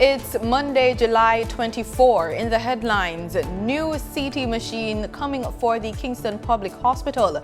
It's Monday, July 24. In the headlines, new CT machine coming for the Kingston Public Hospital.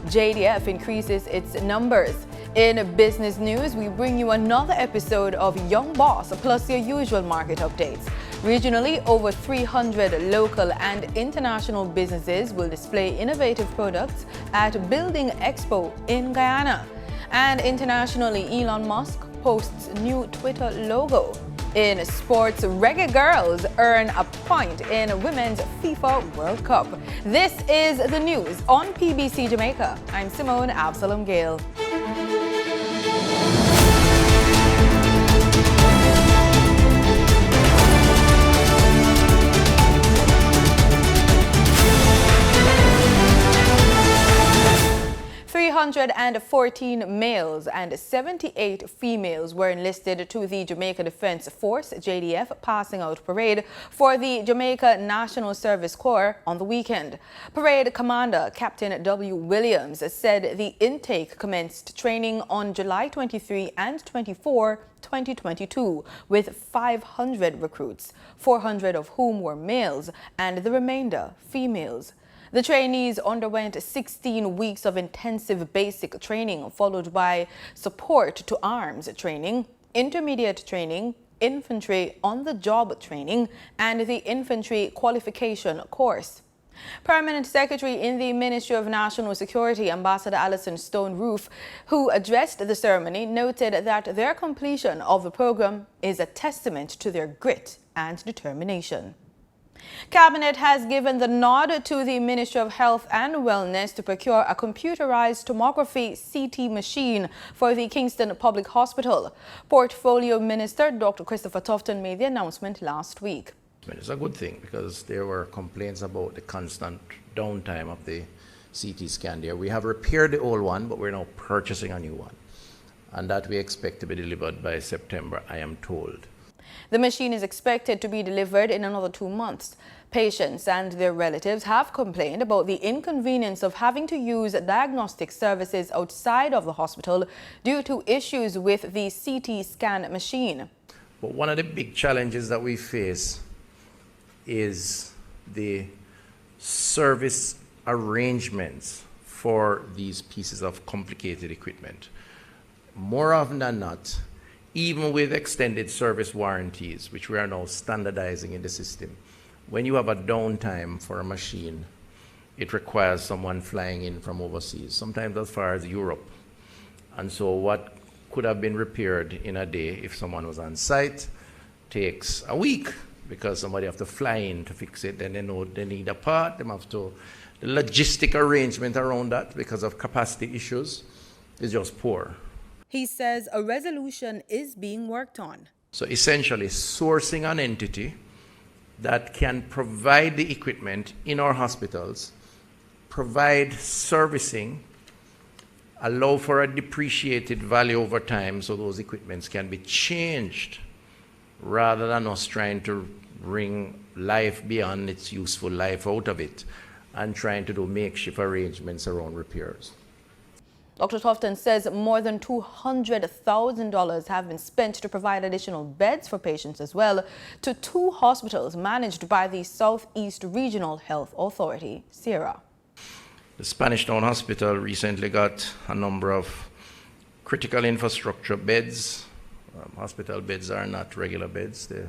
JDF increases its numbers. In business news, we bring you another episode of Young Boss, plus your usual market updates. Regionally, over 300 local and international businesses will display innovative products at Building Expo in Guyana. And internationally, Elon Musk posts new Twitter logo. In sports, Reggae Girls earn a point in Women's FIFA World Cup. This is the news on PBC Jamaica. I'm Simone Absalom Gale. And 14 males and 78 females were enlisted to the Jamaica Defence Force JDF Passing Out Parade for the Jamaica National Service Corps on the weekend. Parade Commander Captain W. Williams said the intake commenced training on July 23 and 24, 2022, with 500 recruits, 400 of whom were males and the remainder females. The trainees underwent 16 weeks of intensive basic training, followed by support to arms training, intermediate training, infantry on-the-job training, and the infantry qualification course. Permanent Secretary in the Ministry of National Security, Ambassador Alison Stone-Roof, who addressed the ceremony, noted that their completion of the program is a testament to their grit and determination. Cabinet has given the nod to the Ministry of Health and Wellness to procure a computerized tomography CT machine for the Kingston Public Hospital. Portfolio Minister Dr. Christopher Tufton made the announcement last week. It's a good thing because there were complaints about the constant downtime of the CT scan there. We have repaired the old one, but we're now purchasing a new one, and that we expect to be delivered by September, I am told. The machine is expected to be delivered in another 2 months. Patients and their relatives have complained about the inconvenience of having to use diagnostic services outside of the hospital due to issues with the CT scan machine. But one of the big challenges that we face is the service arrangements for these pieces of complicated equipment. More often than not, even with extended service warranties, which we are now standardizing in the system, when you have a downtime for a machine, it requires someone flying in from overseas, sometimes as far as Europe. And so what could have been repaired in a day if someone was on site takes a week because somebody have to fly in to fix it. Then they know they need a part, they have to, the logistic arrangement around that because of capacity issues is just poor. He says a resolution is being worked on. So essentially sourcing an entity that can provide the equipment in our hospitals, provide servicing, allow for a depreciated value over time so those equipments can be changed rather than us trying to bring life beyond its useful life out of it and trying to do makeshift arrangements around repairs. Dr. Tufton says more than $200,000 have been spent to provide additional beds for patients as well to 2 hospitals managed by the Southeast Regional Health Authority, SERA. The Spanish Town Hospital recently got a number of critical infrastructure beds. Hospital beds are not regular beds. They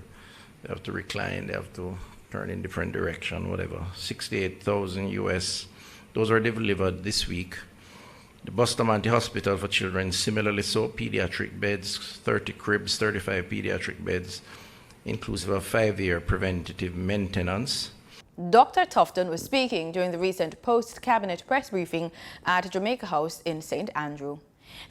have to recline, they have to turn in different direction, whatever. 68,000 US. Those were delivered this week. The Bustamante Hospital for Children, similarly so, pediatric beds, 30 cribs, 35 pediatric beds, inclusive of 5-year preventative maintenance. Dr. Tufton was speaking during the recent post-cabinet press briefing at Jamaica House in St. Andrew.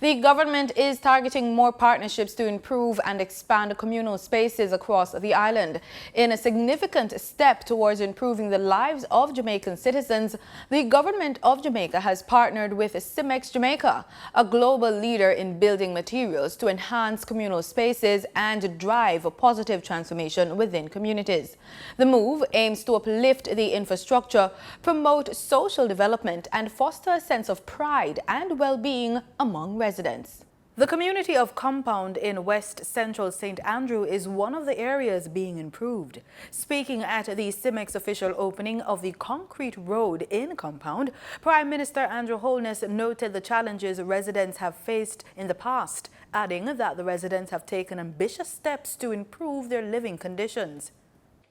The government is targeting more partnerships to improve and expand communal spaces across the island. In a significant step towards improving the lives of Jamaican citizens, the government of Jamaica has partnered with Cimex Jamaica, a global leader in building materials, to enhance communal spaces and drive a positive transformation within communities. The move aims to uplift the infrastructure, promote social development, and foster a sense of pride and well-being among residents. The community of Compound in West Central St. Andrew is one of the areas being improved. Speaking at the CIMEX official opening of the concrete road in Compound, Prime Minister Andrew Holness noted the challenges residents have faced in the past, adding that the residents have taken ambitious steps to improve their living conditions.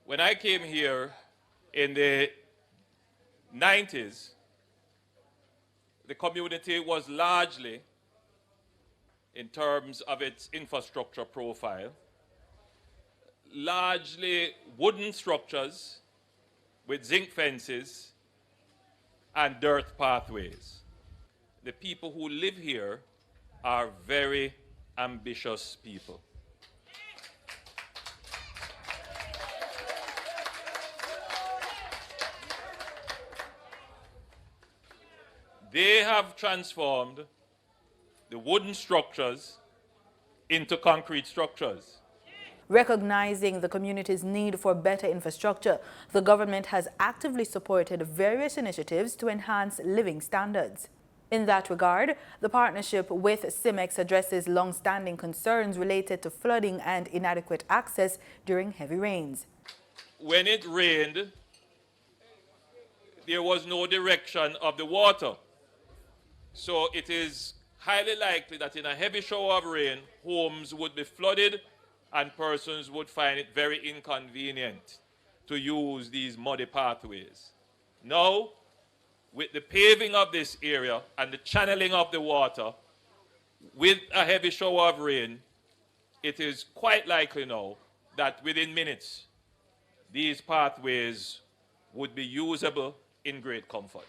When I came here in the 90s, the community was largely, in terms of its infrastructure profile, largely wooden structures with zinc fences and dirt pathways. The people who live here are very ambitious people. They have transformed the wooden structures into concrete structures. Recognizing the community's need for better infrastructure, the government has actively supported various initiatives to enhance living standards. In that regard, the partnership with CIMEX addresses long-standing concerns related to flooding and inadequate access during heavy rains. When it rained, there was no direction of the water. So it is highly likely that in a heavy shower of rain, homes would be flooded and persons would find it very inconvenient to use these muddy pathways. Now, with the paving of this area and the channeling of the water, with a heavy shower of rain, it is quite likely now that within minutes, these pathways would be usable in great comfort.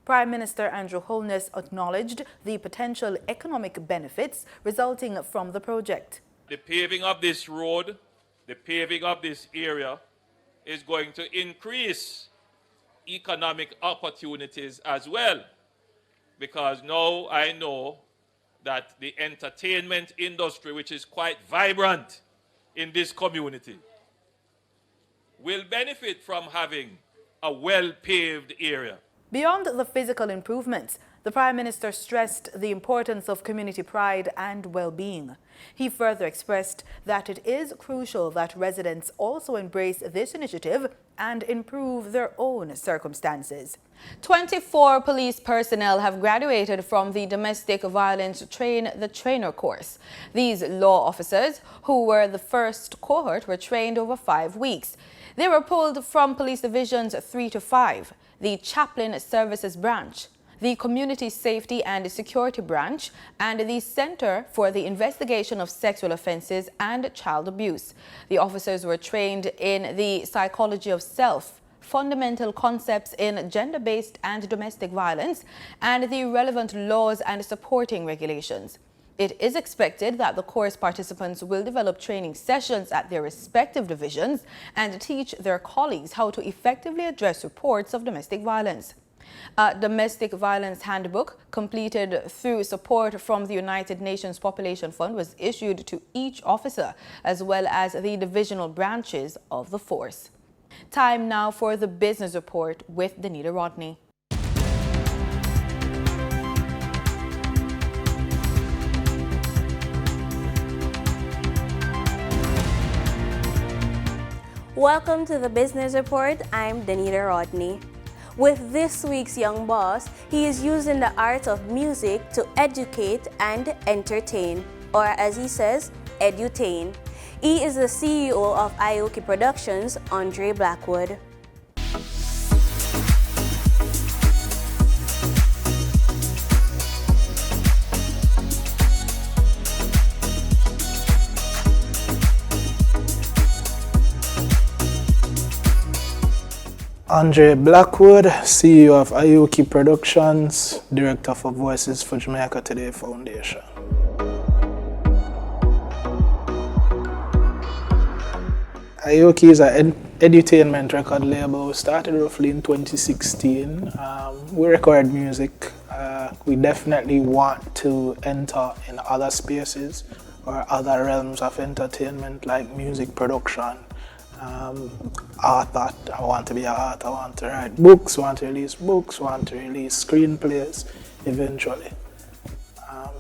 Prime Minister Andrew Holness acknowledged the potential economic benefits resulting from the project. The paving of this road, the paving of this area is going to increase economic opportunities as well, because now I know that the entertainment industry, which is quite vibrant in this community, will benefit from having a well-paved area. Beyond the physical improvements, the Prime Minister stressed the importance of community pride and well-being. He further expressed that it is crucial that residents also embrace this initiative and improve their own circumstances. 24 police personnel have graduated from the Domestic Violence Train the Trainer course. These law officers, who were the first cohort, were trained over 5 weeks. They were pulled from Police Divisions 3 to 5, the Chaplain Services Branch, the Community Safety and Security Branch, and the Center for the Investigation of Sexual Offences and Child Abuse. The officers were trained in the psychology of self, fundamental concepts in gender-based and domestic violence, and the relevant laws and supporting regulations. It is expected that the course participants will develop training sessions at their respective divisions and teach their colleagues how to effectively address reports of domestic violence. A domestic violence handbook completed through support from the United Nations Population Fund was issued to each officer, as well as the divisional branches of the force. Time now for the business report with Danita Rodney. Welcome to the Business Report. I'm Danita Rodney. With this week's Young Boss, he is using the art of music to educate and entertain, or as he says, edutain. He is the CEO of Aoki Productions, Andre Blackwood. Andre Blackwood, CEO of Aoki Productions, Director for Voices for Jamaica Today Foundation. Aoki is an edutainment record label. We started roughly in 2016. We record music. We definitely want to enter in other spaces or other realms of entertainment like music production. Art, I want to be an author, I want to write books, want to release screenplays eventually.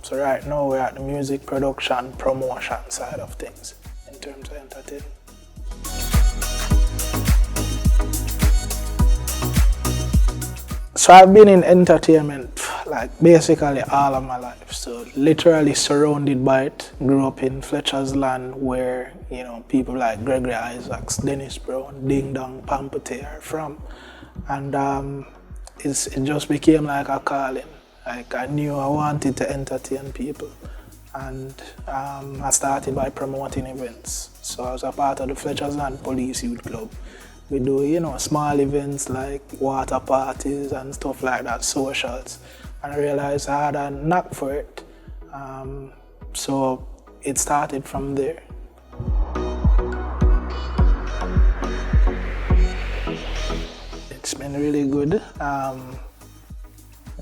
So right now we're at the music production, promotion side of things in terms of entertainment. So I've been in entertainment like basically all of my life. So literally surrounded by it. Grew up in Fletcher's Land where, you know, people like Gregory Isaacs, Dennis Brown, Ding Dong, Pampute are from. And it just became like a calling. Like I knew I wanted to entertain people. And I started by promoting events. So I was a part of the Fletcher's Land Police Youth Club. We do, you know, small events like water parties and stuff like that, socials. And I realized I had a knack for it. So it started from there. It's been really good.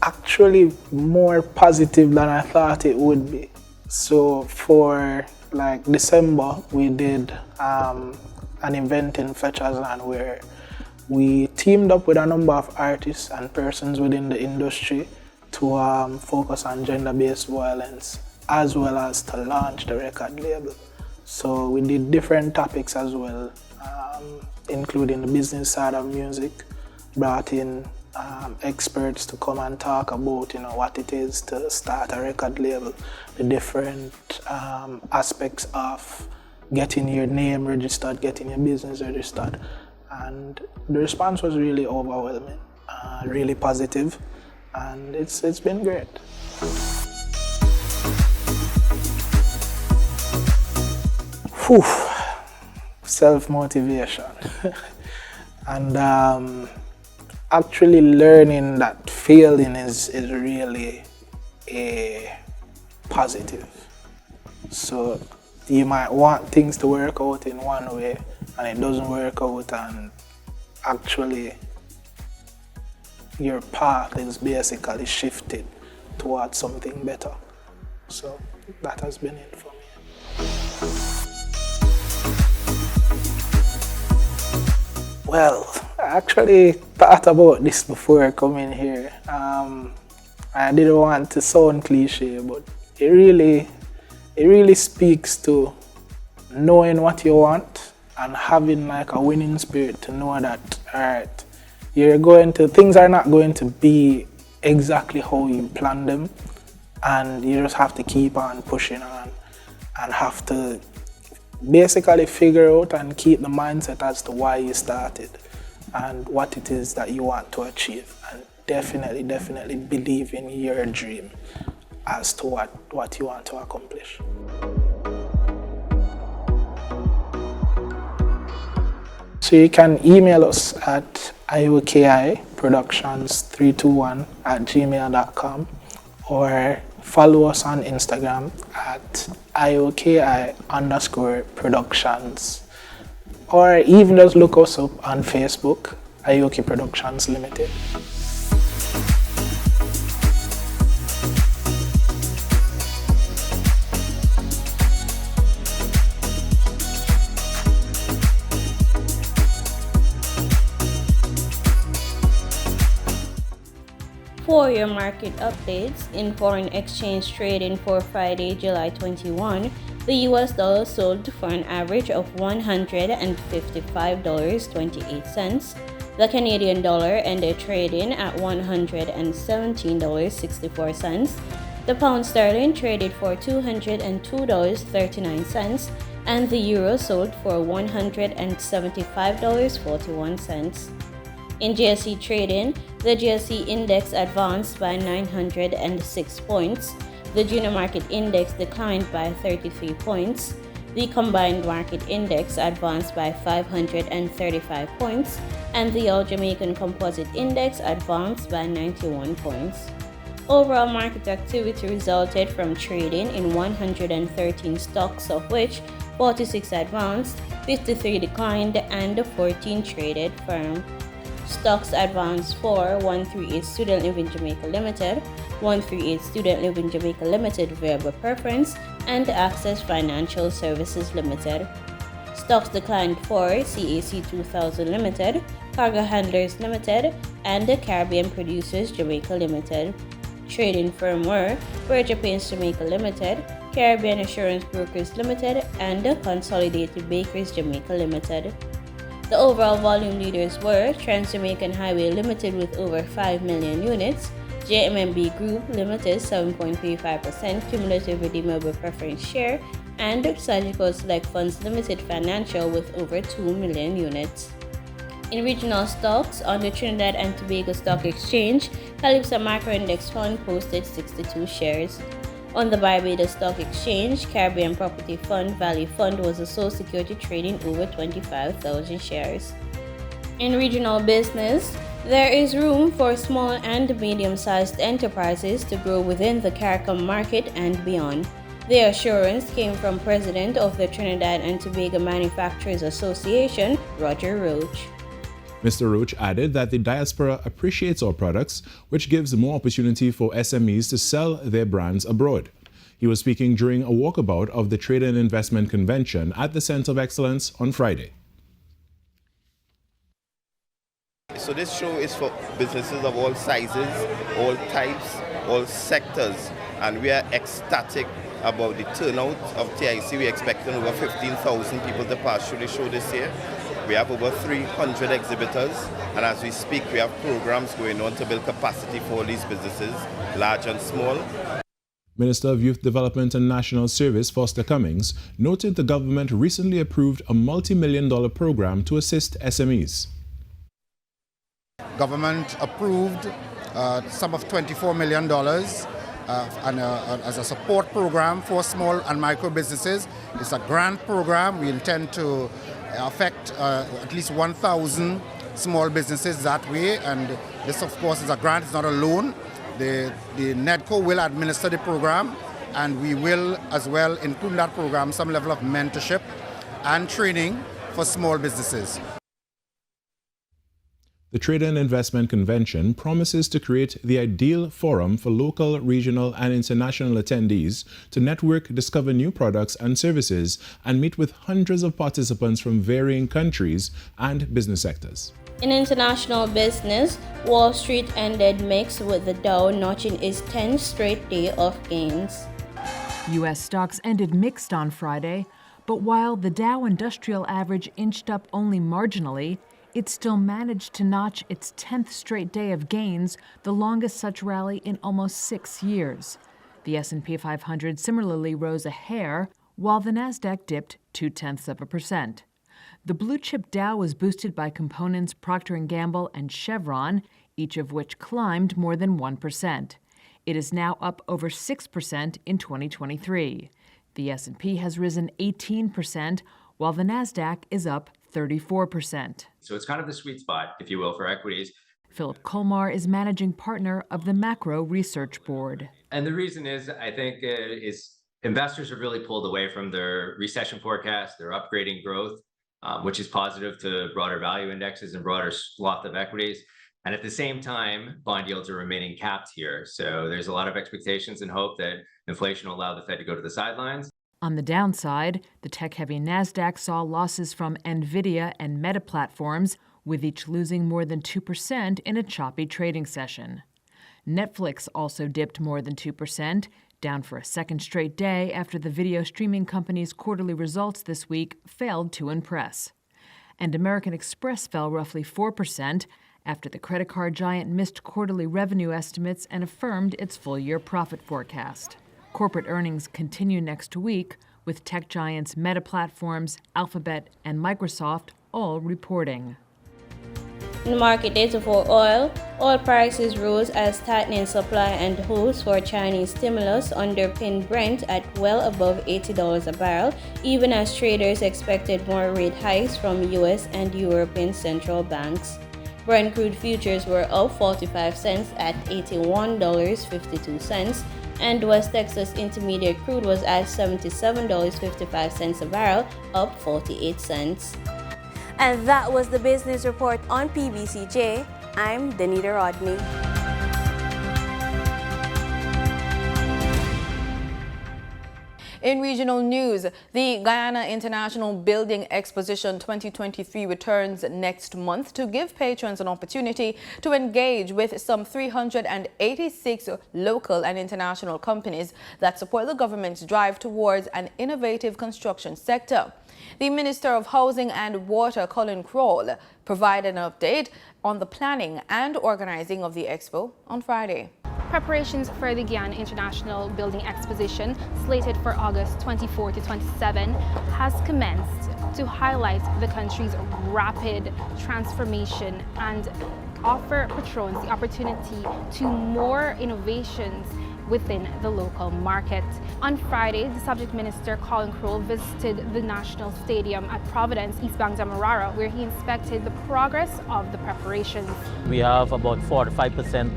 Actually more positive than I thought it would be. So for like December, we did an event in Fletcher's Land where we teamed up with a number of artists and persons within the industry to focus on gender-based violence as well as to launch the record label. So we did different topics as well, including the business side of music, brought in experts to come and talk about, you know, what it is to start a record label, the different aspects of getting your name registered, getting your business registered. And the response was really overwhelming, really positive, and it's been great. Whew. Self-motivation. And actually learning that failing is really a positive. So you might want things to work out in one way and it doesn't work out, and actually your path is basically shifted towards something better. So that has been it for me. Well, I actually thought about this before coming here. I didn't want to sound cliche, but it really speaks to knowing what you want and having like a winning spirit to know that, all right, things are not going to be exactly how you plan them, and you just have to keep on pushing on and have to basically figure out and keep the mindset as to why you started and what it is that you want to achieve, and definitely believe in your dream as to what you want to accomplish. So you can email us at iokiproductions321@gmail.com or follow us on Instagram at ioki_productions, or even just look us up on Facebook, Ioki Productions Limited. For your market updates in foreign exchange trading for Friday, July 21, the US dollar sold for an average of $155.28. The Canadian dollar ended trading at $117.64. The pound sterling traded for $202.39, and the euro sold for $175.41. In GSE trading, the GSE index advanced by 906 points, the junior market index declined by 33 points, the combined market index advanced by 535 points, and the All Jamaican Composite Index advanced by 91 points. Overall market activity resulted from trading in 113 stocks, of which 46 advanced, 53 declined, and 14 traded firm. Stocks advanced for 138 Student Living Jamaica Limited, 138 Student Living Jamaica Limited Variable Preference, and Access Financial Services Limited. Stocks declined for CAC 2000 Limited, Cargo Handlers Limited, and the Caribbean Producers Jamaica Limited. trading firm were Virgin Paints Jamaica Limited, Caribbean Assurance Brokers Limited, and Consolidated Bakers Jamaica Limited. The overall volume leaders were Trans Jamaican Highway Limited with over 5 million units, JMMB Group Limited 7.35% cumulative redeemable preference share, and Surgical Select Funds Limited Financial with over 2 million units. In regional stocks, on the Trinidad and Tobago Stock Exchange, Calypso Macro Index Fund posted 62 shares. On the Barbados Stock Exchange, Caribbean Property Fund Value Fund was the sole security trading over 25,000 shares. In regional business, there is room for small and medium-sized enterprises to grow within the CARICOM market and beyond. The assurance came from President of the Trinidad and Tobago Manufacturers Association, Roger Roach. Mr. Roach added that the diaspora appreciates our products, which gives more opportunity for SMEs to sell their brands abroad. He was speaking during a walkabout of the Trade and Investment Convention at the Center of Excellence on Friday. So this show is for businesses of all sizes, all types, all sectors, and we are ecstatic about the turnout of TIC. We're expecting over 15,000 people to pass through the show this year. We have over 300 exhibitors, and as we speak, we have programs going on to build capacity for all these businesses, large and small. Minister of Youth Development and National Service, Foster Cummings, noted the government recently approved a multi-million-dollar program to assist SMEs. Government approved a sum of $24 million as a support program for small and micro businesses. It's a grant program. We intend to affect at least 1,000 small businesses that way, and this of course is a grant, it's not a loan. The NEDCO will administer the program, and we will as well include in that program some level of mentorship and training for small businesses. The Trade and Investment Convention promises to create the ideal forum for local, regional, and international attendees to network, discover new products and services, and meet with hundreds of participants from varying countries and business sectors. In international business, Wall Street ended mixed with the Dow notching its 10th straight day of gains. U.S. stocks ended mixed on Friday, but while the Dow Industrial Average inched up only marginally, it still managed to notch its 10th straight day of gains, the longest such rally in almost 6 years. The S&P 500 similarly rose a hair, while the Nasdaq dipped 0.2%. The blue-chip Dow was boosted by components Procter & Gamble and Chevron, each of which climbed more than 1%. It is now up over 6% in 2023. The S&P has risen 18%, while the Nasdaq is up 34%. So it's kind of the sweet spot, if you will, for equities. Philip Colmar is managing partner of the Macro Research Board. And the reason is, I think, is investors have really pulled away from their recession forecast. They're upgrading growth, which is positive to broader value indexes and broader swath of equities. And at the same time, bond yields are remaining capped here. So there's a lot of expectations and hope that inflation will allow the Fed to go to the sidelines. On the downside, the tech-heavy Nasdaq saw losses from NVIDIA and Meta platforms, with each losing more than 2% in a choppy trading session. Netflix also dipped more than 2%, down for a second straight day after the video streaming company's quarterly results this week failed to impress. And American Express fell roughly 4% after the credit card giant missed quarterly revenue estimates and affirmed its full-year profit forecast. Corporate earnings continue next week, with tech giants Meta Platforms, Alphabet, and Microsoft all reporting. In market data for oil prices rose as tightening supply and hopes for Chinese stimulus underpinned Brent at well above $80 a barrel, even as traders expected more rate hikes from U.S. and European central banks. Brent crude futures were up 45 cents at $81.52, and West Texas Intermediate crude was at $77.55 a barrel, up 48 cents. And that was the business report on PBCJ. I'm Danita Rodney. In regional news, the Guyana International Building Exposition 2023 returns next month to give patrons an opportunity to engage with some 386 local and international companies that support the government's drive towards an innovative construction sector. The Minister of Housing and Water, Colin Crowell, provided an update on the planning and organizing of the expo on Friday. Preparations for the Guyana International Building Exposition, slated for August 24 to 27, has commenced to highlight the country's rapid transformation and offer patrons the opportunity to more innovations within the local market. On Friday, the subject minister, Colin Crowell, visited the National Stadium at Providence, East Bank, Demerara, where he inspected the progress of the preparations. We have about 45%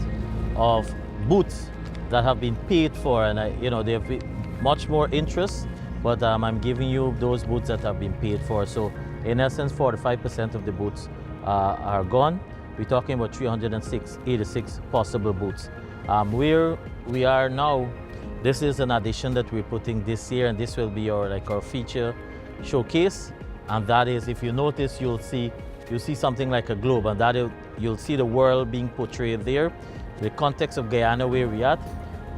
of booths that have been paid for, and there have been much more interest, but I'm giving you those booths that have been paid for. So in essence, 45% of the booths are gone. We're talking about 386 possible booths. Where we are now, this is an addition that we're putting this year, and this will be our feature showcase. And that is, if you notice, you'll see something like a globe, and you'll see the world being portrayed there, the context of Guyana where we're at.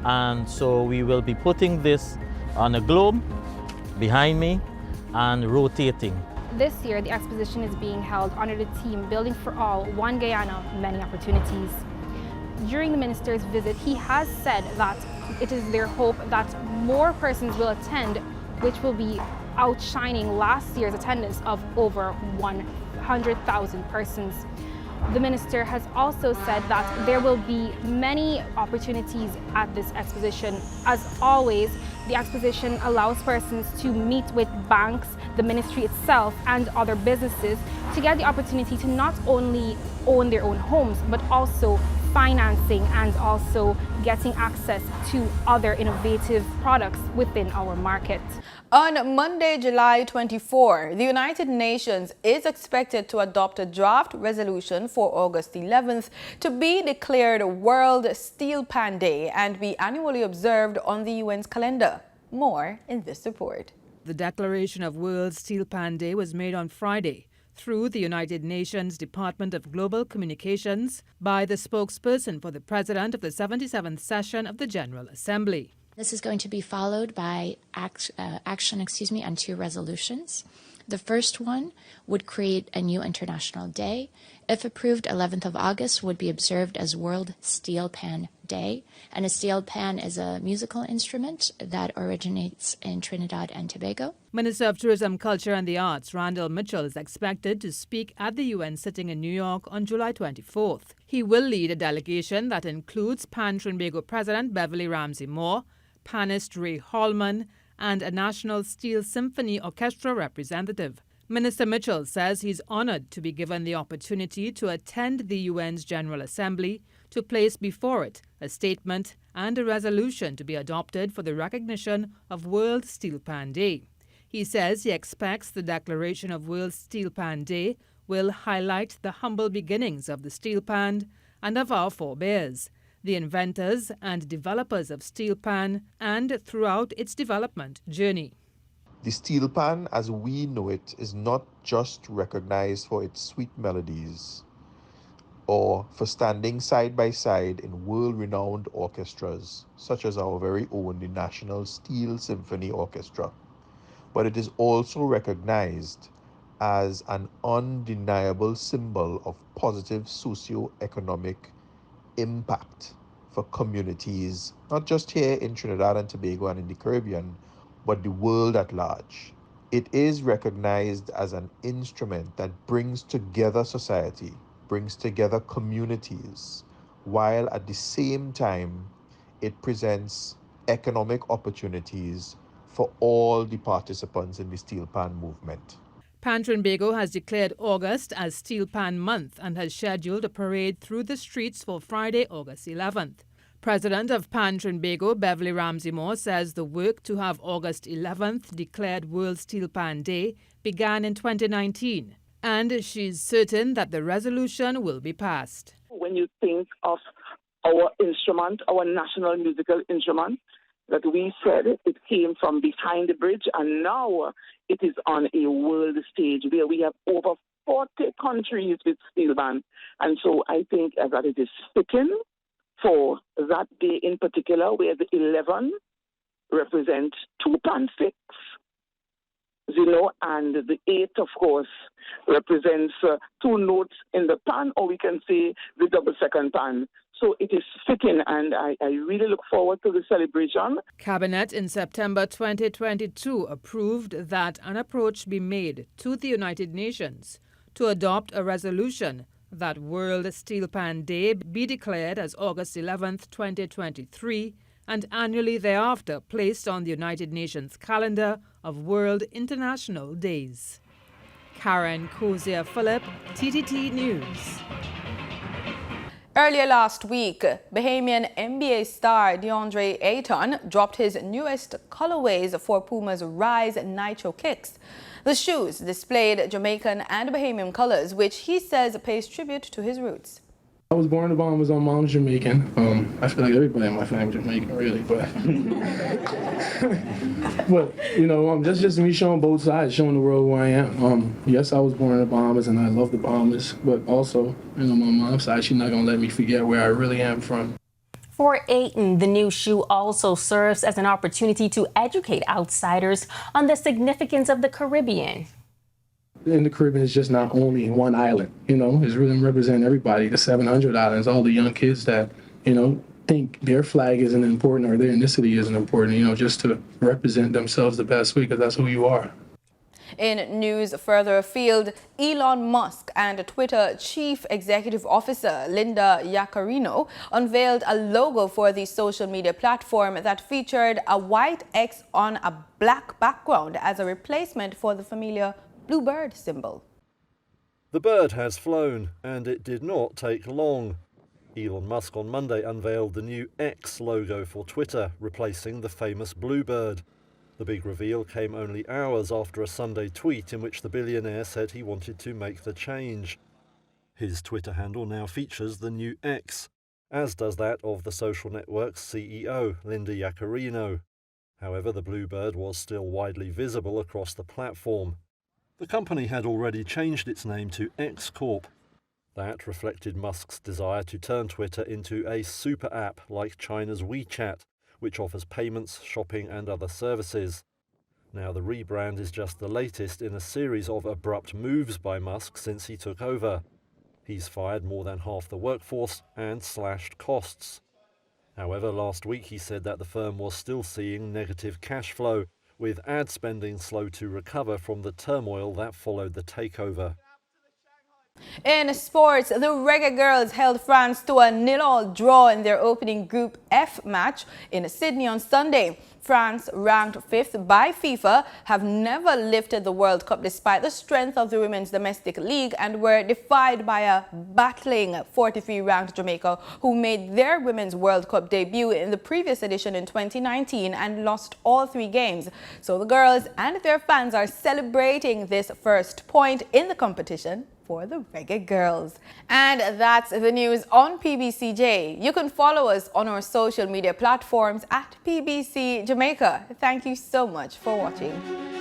And so we will be putting this on a globe behind me and rotating. This year, the exposition is being held under the theme Building for All, One Guyana, Many Opportunities. During the minister's visit, he has said that it is their hope that more persons will attend, which will be outshining last year's attendance of over 100,000 persons. The minister has also said that there will be many opportunities at this exposition. As always, the exposition allows persons to meet with banks, the ministry itself, and other businesses to get the opportunity to not only own their own homes, but also financing and also getting access to other innovative products within our market. On Monday, July 24, the United Nations is expected to adopt a draft resolution for August 11th to be declared World Steel Pan Day and be annually observed on the UN's calendar. More in this report. The declaration of World Steel Pan Day was made on Friday through the United Nations Department of Global Communications by the spokesperson for the President of the 77th session of the General Assembly. This is going to be followed by action on 2 resolutions. The first one would create a new international day. If approved, 11th of August would be observed as World Steel Pan Day. And a steel pan is a musical instrument that originates in Trinidad and Tobago. Minister of Tourism, Culture and the Arts, Randall Mitchell, is expected to speak at the UN sitting in New York on July 24th. He will lead a delegation that includes Pan Trinbago President Beverly Ramsey Moore, panist Ray Hallman, and a National Steel Symphony Orchestra representative. Minister Mitchell says he's honored to be given the opportunity to attend the UN's General Assembly to place before it a statement and a resolution to be adopted for the recognition of World Steel Pan Day. He says he expects the declaration of World Steel Pan Day will highlight the humble beginnings of the steel pan and of our forebears, the inventors and developers of steel pan, and throughout its development journey. The steel pan, as we know it, is not just recognized for its sweet melodies or for standing side by side in world-renowned orchestras, such as our very own, the National Steel Symphony Orchestra, but it is also recognized as an undeniable symbol of positive socio-economic impact for communities, not just here in Trinidad and Tobago and in the Caribbean, but the world at large. It is recognized as an instrument that brings together society, brings together communities, while at the same time it presents economic opportunities for all the participants in the Steel Pan movement. Pan Trinbago has declared August as Steel Pan Month and has scheduled a parade through the streets for Friday, August 11th. President of Pan Trinbago, Beverly Ramsey Moore, says the work to have August 11th declared World Steel Pan Day began in 2019, and she's certain that the resolution will be passed. When you think of our instrument, our national musical instrument, that we said it came from behind the bridge, and now it is on a world stage where we have over 40 countries with steel ban. And so I think that it is fitting for that day in particular, where the 11 represent 2 pan sticks, and the 8, of course, represents 2 notes in the pan, or we can say the double second pan. So it is fitting, and I really look forward to the celebration. Cabinet in September 2022 approved that an approach be made to the United Nations to adopt a resolution that World Steel Pan Day be declared as August 11th, 2023, and annually thereafter placed on the United Nations calendar of World International Days. Karen Cozier-Phillip, TTT News. Earlier last week, Bahamian NBA star DeAndre Ayton dropped his newest colorways for Puma's Rise Nitro Kicks. The shoes displayed Jamaican and Bahamian colors, which he says pays tribute to his roots. I was born in the Bahamas. My mom's Jamaican. I feel like everybody in my family is Jamaican, really, but just me showing both sides, showing the world who I am. Yes, I was born in the Bahamas, and I love the Bahamas, but also, my mom's side, she's not gonna let me forget where I really am from. For Ayton, the new shoe also serves as an opportunity to educate outsiders on the significance of the Caribbean. In the Caribbean, it's just not only one island, it's really representing everybody, the 700 islands, all the young kids that, think their flag isn't important or their ethnicity isn't important, just to represent themselves the best way, because that's who you are. In news further afield, Elon Musk and Twitter Chief Executive Officer Linda Yaccarino unveiled a logo for the social media platform that featured a white X on a black background as a replacement for the familiar bluebird symbol. The bird has flown, and it did not take long. Elon Musk on Monday unveiled the new X logo for Twitter, replacing the famous bluebird. The big reveal came only hours after a Sunday tweet in which the billionaire said he wanted to make the change. His Twitter handle now features the new X, as does that of the social network's CEO, Linda Yaccarino. However, the bluebird was still widely visible across the platform. The company had already changed its name to X Corp. That reflected Musk's desire to turn Twitter into a super app like China's WeChat, which offers payments, shopping and other services. Now the rebrand is just the latest in a series of abrupt moves by Musk since he took over. He's fired more than half the workforce and slashed costs. However, last week he said that the firm was still seeing negative cash flow, with ad spending slow to recover from the turmoil that followed the takeover. In sports, the Reggae Girls held France to a 0-0 draw in their opening Group F match in Sydney on Sunday. France, ranked 5th by FIFA, have never lifted the World Cup despite the strength of the women's domestic league and were defied by a battling 43-ranked Jamaica, who made their Women's World Cup debut in the previous edition in 2019 and lost all 3 games. So the girls and their fans are celebrating this first point in the competition for the Reggae Girls. And that's the news on PBCJ. You can follow us on our social media platforms at PBCJamaica. Thank you so much for watching.